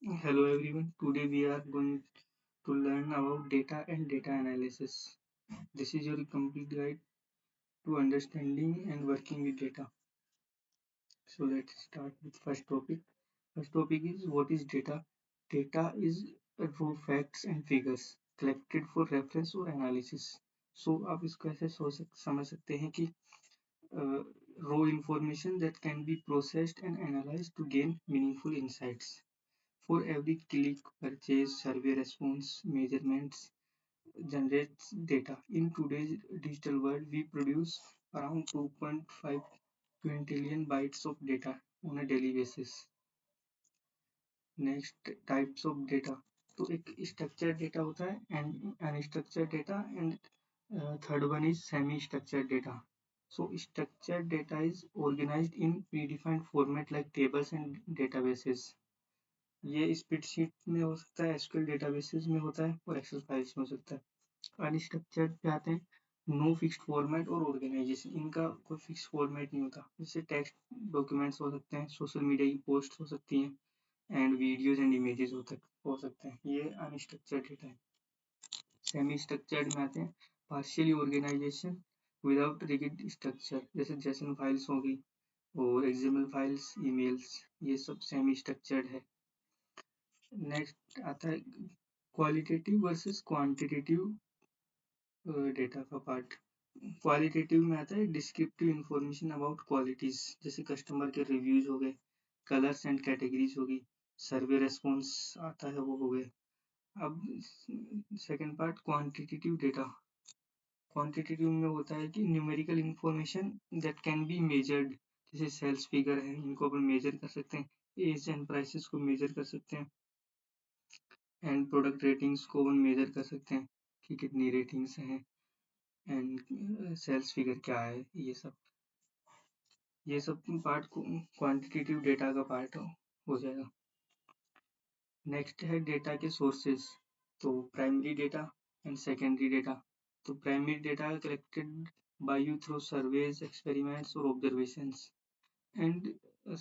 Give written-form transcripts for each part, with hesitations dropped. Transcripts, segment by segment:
Hello everyone. Today we are going to learn about data and data analysis. This is your complete guide to understanding and working with data. So let's start with first topic. First topic is what is data? Data is raw facts and figures collected for reference or analysis. So आप इसको ऐसे समझ सकते हैं कि raw information that can be processed and analyzed to gain meaningful insights. For every click, purchase, survey response, measurements, generates data. In today's digital world, we produce around 2.5 quintillion bytes of data on a daily basis. Next types of data, तो एक structured data होता है and unstructured data and third one is semi structured data. So structured data is organized in predefined format like tables and databases. ये spreadsheet में हो सकता है, SQL databases में होता है और एक्सेल फाइल्स में हो सकता है. अनस्ट्रक्चर्ड पे आते हैं, नो फिक्स्ड फॉर्मेट और ऑर्गेनाइजेशन, इनका कोई फिक्स फॉर्मेट नहीं होता. जैसे टेक्स्ट डॉक्यूमेंट्स हो सकते हैं, सोशल मीडिया की पोस्ट हो सकती हैं एंड वीडियोज एंड इमेजेस हो सकते हैं. ये अनस्ट्रक्चर्ड डेटा है. सेमी स्ट्रक्चर्ड में आते हैं, partially organisation without rigid structure, जैसे जेसन फाइल्स होगी और एक्सएमएल फाइल्स, ईमेल्स, ये सब सेमी स्ट्रक्चर्ड है. नेक्स्ट आता है क्वालिटेटिव वर्सेस क्वांटिटेटिव डेटा का पार्ट. क्वालिटेटिव में आता है डिस्क्रिप्टिव इंफॉर्मेशन अबाउट क्वालिटीज, जैसे कस्टमर के रिव्यूज हो गए, कलर्स एंड कैटेगरीज होगी, सर्वे रेस्पॉन्स आता है वो हो गए. अब second part quantitative data. Quantitative में होता है कि numerical information that can be measured, जैसे सेल्स फिगर है, इनको अपन मेजर कर सकते हैं, एज एंड प्राइसेस को मेजर कर सकते हैं एंड प्रोडक्ट रेटिंग्स को अपन मेजर कर सकते हैं कि कितनी रेटिंग्स हैं एंड सेल्स फिगर क्या है. ये सब पार्ट क्वांटिटेटिव डेटा का पार्ट हो जाएगा. नेक्स्ट है डेटा के सोर्सेज. तो primary data and secondary data. तो primary data collected by you through surveys, experiments और observations, and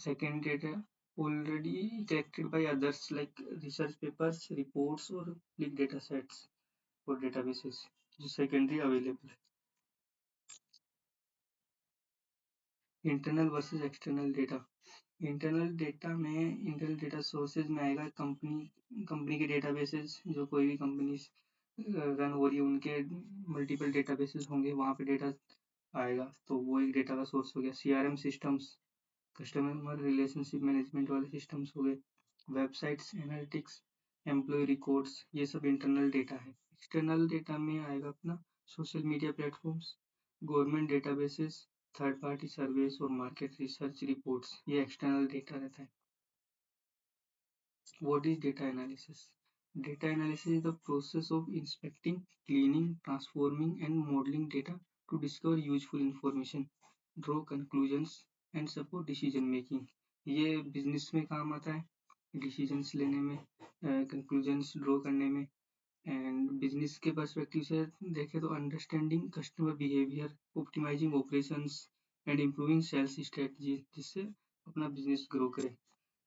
secondary data already collected by others like research papers, reports और big data sets और databases जो secondary available है. Internal versus external data. Internal data में internal data sources में आएगा company के databases, जो कोई भी कंपनी रन हो रही है उनके मल्टीपल डेटाबेसेस होंगे, वहाँ पे डेटा आएगा, तो वो एक डेटा का सोर्स हो गया. CRM systems, customer relationship management वाले सिस्टम्स हो गए, वेबसाइट्स, एनालिटिक्स, एम्प्लॉय रिकॉर्ड्स, ये सब इंटरनल डेटा है. एक्सटर्नल डेटा में आएगा अपना social media platforms, government databases, third party surveys और मार्केट रिसर्च रिपोर्ट्स, ये एक्सटर्नल डेटा रहता है. What is data analysis? Data analysis is the process of inspecting, cleaning, transforming and modeling data to discover useful information, draw conclusions and support decision making. ये business में काम आता है, decisions लेने में, कंक्लूजन्स ड्रॉ करने में. एंड बिजनेस के पर्सपेक्टिव से देखें तो understanding customer behaviour, optimising operations and improving sales strategy, जिससे अपना बिजनेस ग्रो करे.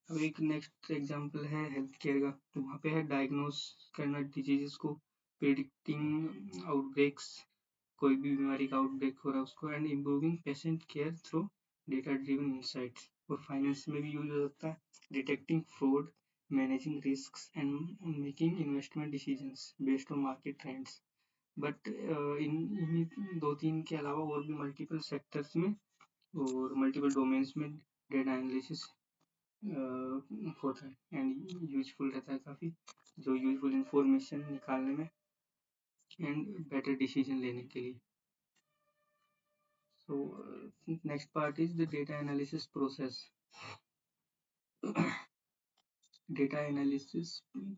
अब एक नेक्स्ट एग्जांपल है हेल्थ केयर का, तो वहाँ पे है डायग्नोस करना डिजीजेस को, प्रेडिक्टिंग आउटब्रेक्स, कोई भी बीमारी का आउटब्रेक हो रहा है उसको, and improving patient care through data driven insights. और फाइनेंस में भी यूज हो सकता है, detecting fraud, managing risks and making investment decisions based on market trends. But in दो तीन के अलावा और भी मल्टीपल सेक्टर्स में और मल्टीपल डोमेन्स में डेटा एनालिसिस होता है एंड यूजफुल रहता है काफ़ी, जो यूजफुल इंफॉर्मेशन निकालने में एंड बेटर डिसीजन लेने के लिए. So next part is the data analysis process. Data analysis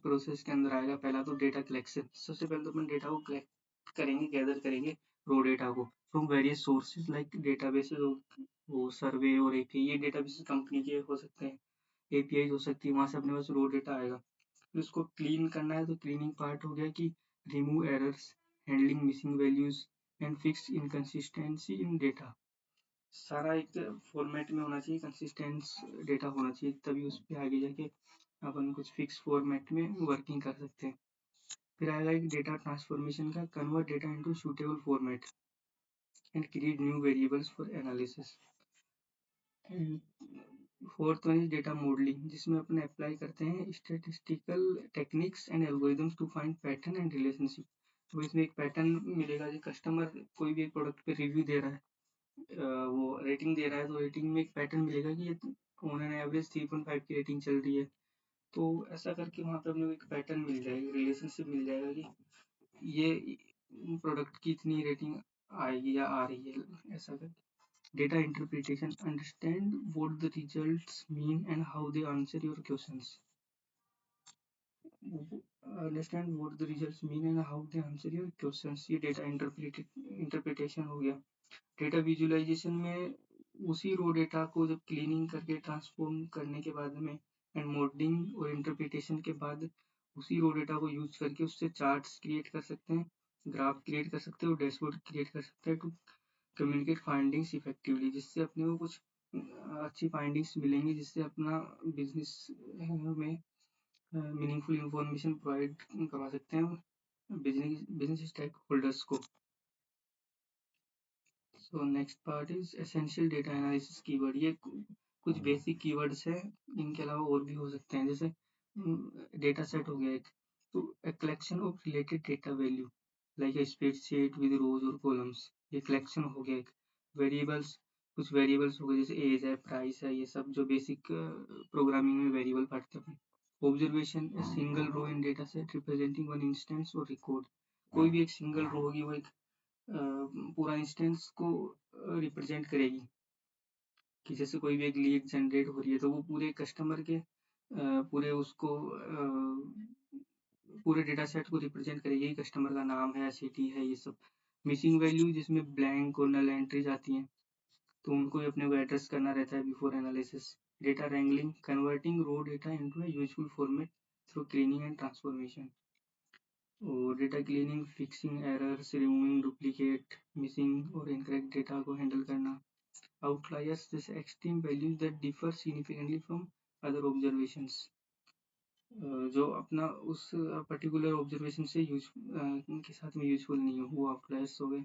process के अंदर आएगा पहला तो डेटा कलेक्शन. सबसे पहले तो अपन डेटा को कलेक्ट करेंगे, गैदर करेंगे रो डेटा को from various sources like databases, वो सर्वे और एपीआई. ये डेटाबेसेस कंपनी के हो सकते हैं, एपीआई हो सकती है, वहाँ से अपने पास रो डेटा आएगा. फिर उसको क्लीन करना है, तो क्लीनिंग पार्ट हो गया कि remove errors, handling missing values and fix inconsistency in data. सारा एक फॉर्मेट में होना चाहिए, कंसिस्टेंस डेटा होना चाहिए, तभी उस पर आगे जाके अपन कुछ फिक्स फॉर्मेट में वर्किंग कर सकते हैं। फिर आएगा एक डेटा ट्रांसफॉर्मेशन का, convert data into suitable format and create new variables for analysis. And fourth one is data modelling, जिसमें अपन अप्लाई करते हैं statistical techniques and algorithms to find pattern and relationship. तो इसमें एक पैटर्न मिलेगा कि कस्टमर कोई भी एक प्रोडक्ट पे रिव्यू दे रहा है, वो रेटिंग दे रहा है, तो रेटिंग में एक पैटर्न मिलेगा कि ये ऑन एन एवरेज 3.5 की रेटिंग चल रही है। तो ऐसा करके वहाँ पे अपने को एक पैटर्न मिल जाएगा, रिलेशनशिप मिल जाएगा कि ये प्रोडक्ट की इतनी रेटिंग आएगी या आ रही है, ऐसा करके। Data interpretation, understand what the results mean and how they answer your questions. Understand what the results mean and how they answer your questions. ये data interpretation हो गया। Data visualization में उसी रो डेटा को जब क्लीनिंग करके ट्रांसफॉर्म करने के बाद में एंड मॉडलिंग और इंटरप्रिटेशन के बाद उसी रो डेटा को यूज करके उससे चार्ट्स क्रिएट कर सकते हैं, ग्राफ क्रिएट कर सकते हैं और डैशबोर्ड क्रिएट कर सकते हैं टू कम्युनिकेट फाइंडिंग्स इफेक्टिवली, जिससे अपने को कुछ अच्छी फाइंडिंग्स मिलेंगी, जिससे अपना बिजनेस में मीनिंगफुल इंफॉर्मेशन प्रोवाइड करवा सकते हैं बिजनेस बिजनेस स्टेक होल्डर्स को। So next part is essential data analysis keyword. ये कुछ बेसिक कीवर्ड्स हैं, इनके अलावा और भी हो सकते हैं, जैसे डेटा सेट हो गया एक, तो a collection of related data value like a spreadsheet with rows or columns, ये collection हो गया एक। वेरिएबल्स, कुछ वेरिएबल्स हो गए जैसे एज है, प्राइस है, ये सब जो बेसिक प्रोग्रामिंग में वेरिएबल पढ़ते हैं। Observation, a single row in data set representing one instance or record, कोई भी एक सिंगल रो होगी वो एक पूरा इंस्टेंस को रिप्रेजेंट करेगी, कि जैसे कोई भी एक लीड जनरेट हो रही है तो वो पूरे कस्टमर के पूरे उसको पूरे डेटा सेट को रिप्रेजेंट करेगी, कस्टमर का नाम है, सिटी है, ये सब। मिसिंग वैल्यू, जिसमें ब्लैंक और नल एंट्रीज आती हैं, तो उनको भी अपने को एड्रेस करना रहता है before analysis. Data wrangling, converting raw data into a useful format through cleaning and transformation. और data cleaning, fixing errors, removing duplicate, missing और इनकरेक्ट डेटा को हैंडल करना। आउटलायर्स, जैसे extreme values that differ significantly from other observations, जो अपना उस particular observation से use के साथ में यूजफुल नहीं हो, वो आउटलायर्स हो गए।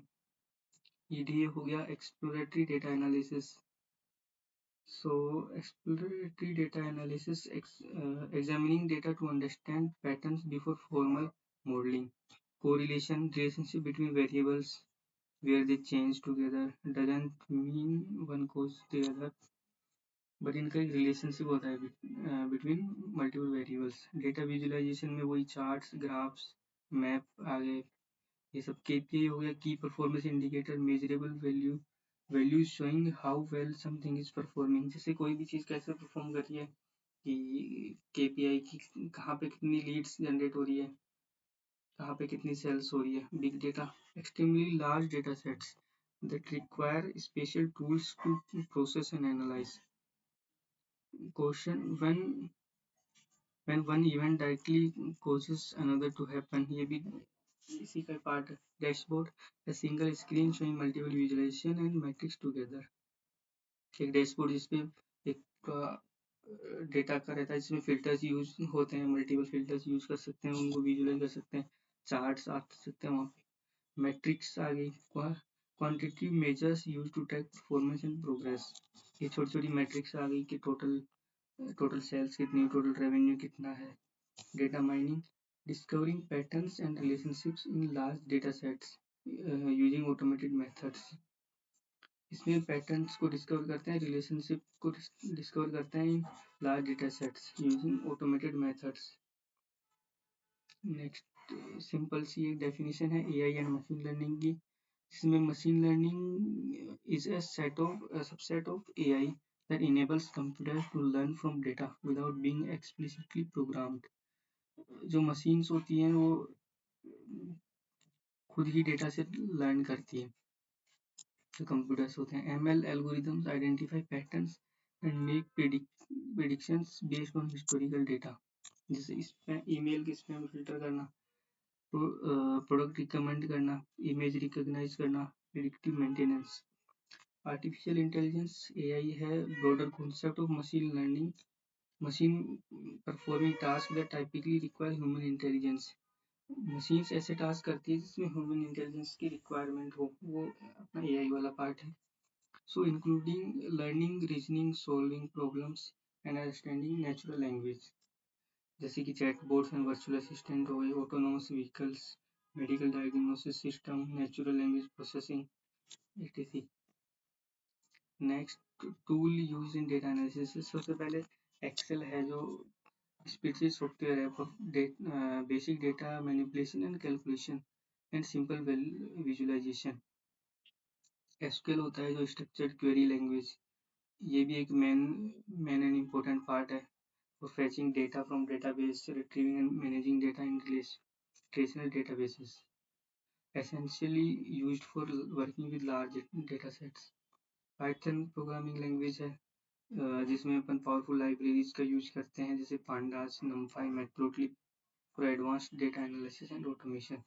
ईडीए हो गया, exploratory data analysis. So exploratory data analysis, examining data to understand patterns before formal modeling. Correlation, relationship between variables where they change together doesn't mean one cause the other, but इनका एक relationship होता है between multiple variables. Data visualisation में वही charts, graphs, map आ गए, ये सब। KPI हो गया, की performance indicator, measurable values showing how well something is performing, जैसे कोई भी चीज़ कैसे परफॉर्म कर रही है, कि केपीआई की कहाँ पे कितनी लीड्स जनरेट हो रही है, कहाँ पे कितनी सेल्स हो रही है। Big data, extremely large data sets that require special tools to process and analyze. Question, when one event directly causes another to happen, ये भी इसी का पार्ट है। Dashboard, a single screen showing multiple visualization and metrics together, एक dashboard जिसपे एक data का रहता है, जिसमें फिल्टर्स यूज होते हैं, मल्टीपल फिल्टर्स यूज कर सकते हैं, उनको विजुअलाइज कर सकते हैं, चार्ट्स आ सकते हैं वहाँ पे। मैट्रिक्स आ गई, quantity measures use to track performance and progress, ये छोटी छोटी मैट्रिक्स आ गई कि टोटल सेल्स कितनी, टोटल रेवेन्यू कितना है। Data mining, discovering patterns and relationships in large data sets using automated methods, इसमें पैटर्न्स को डिस्कवर करते हैं, रिलेशनशिप को डिस्कवर करते हैं in large data sets using automated methods. Next simple सी एक डेफिनेशन है एआई एंड मशीन लर्निंग की, जिसमें machine learning is a subset of AI that enables computers to learn from data without being explicitly programmed। जो machines होती हैं वो खुद ही डेटा से लर्न करती है, जो कंप्यूटर्स होते हैं। ML algorithms identify patterns and make predictions based on historical data, जैसे ईमेल के स्पैम फिल्टर करना, प्रोडक्ट रिकमेंड करना, इमेज रिकॉग्नाइज करना, predictive maintenance. Artificial intelligence AI है broader concept of machine learning machine performing tasks that typically require human intelligence. Machines ऐसे task करती है जिसमें ह्यूमन इंटेलिजेंस की रिक्वायरमेंट हो, वो अपना एआई वाला पार्ट है. So including learning, reasoning, solving problems and understanding natural language, जैसे कि चैटबॉट्स एंड वर्चुअल असिस्टेंट हो गए, autonomous vehicles, medical diagnosis system, natural language processing, etc. Next, tool use in data analysis. सबसे पहले Excel है जो spreadsheet software है for basic data manipulation and calculation and simple visualisation. SQL होता है जो स्ट्रक्चर्ड क्वेरी लैंग्वेज. ये भी एक मेन एंड इम्पोर्टेंट पार्ट है for fetching data from database, retrieving and managing data in relational databases, essentially used for working with large data sets. Python programming language है जिसमें अपन powerful libraries का use करते हैं जैसे pandas, numpy, matplotlib for advanced data analysis and automation.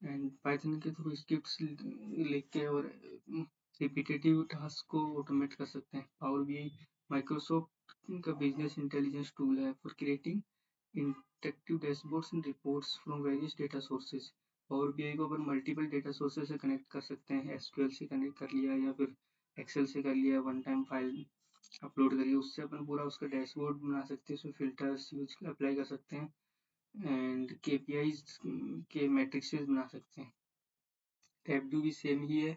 And Python के through scripts लिख के और रिपीटेटिव टास्क को ऑटोमेट कर सकते हैं. पावर बीआई माइक्रोसॉफ्ट का बिजनेस इंटेलिजेंस टूल है for creating interactive dashboards and reports from various data sources. Power BI को अपन मल्टीपल डेटा सोर्सेज से कनेक्ट कर सकते हैं. एसक्यूएल से कनेक्ट कर लिया या फिर एक्सेल से कर लिया, वन टाइम फाइल अपलोड करिए, उससे अपन पूरा उसका डैशबोर्ड बना सकते हैं. उसमें फिल्टर्स यूज अप्लाई कर सकते हैं एंड केपीआईज के मैट्रिक्सेस बना सकते हैं. टैबडू भी सेम ही है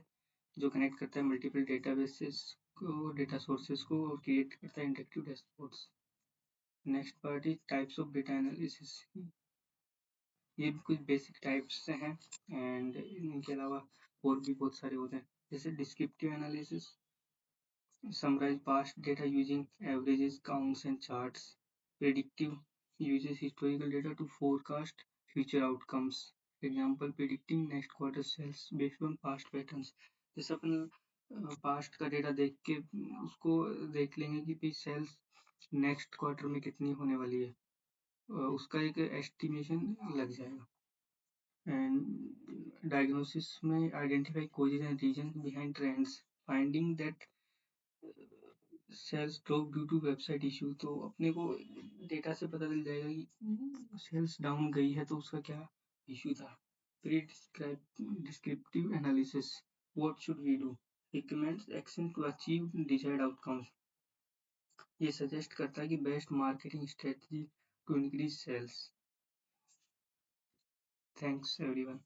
जो कनेक्ट करता है मल्टीपल डेटाबेसेस को, डेटा सोर्सेज को, और क्रिएट करता है interactive dashboards. Next part is types of data analysis. ये भी कुछ बेसिक टाइप्स से हैं एंड इनके अलावा और भी बहुत सारे होते हैं. जैसे descriptive analysis, summarize past data using averages, counts and charts. Predictive uses historical data to forecast future outcomes. Example, predicting next quarter sales based on past patterns. जैसे अपन पास्ट का डेटा देख के उसको देख लेंगे कि भाई सेल्स नेक्स्ट क्वार्टर में कितनी होने वाली है, उसका एक एस्टिमेशन लग जाएगा. एंड डायग्नोसिस में identify causes and reason behind trends, finding that sales drop due to website issue. तो अपने को डेटा से पता चल जाएगा कि सेल्स डाउन गई है तो उसका क्या इशू था. Pre descriptive analysis, what should we do, recommends action to achieve desired outcomes. ये सजेस्ट करता है कि best marketing strategy to increase sales. Thanks everyone.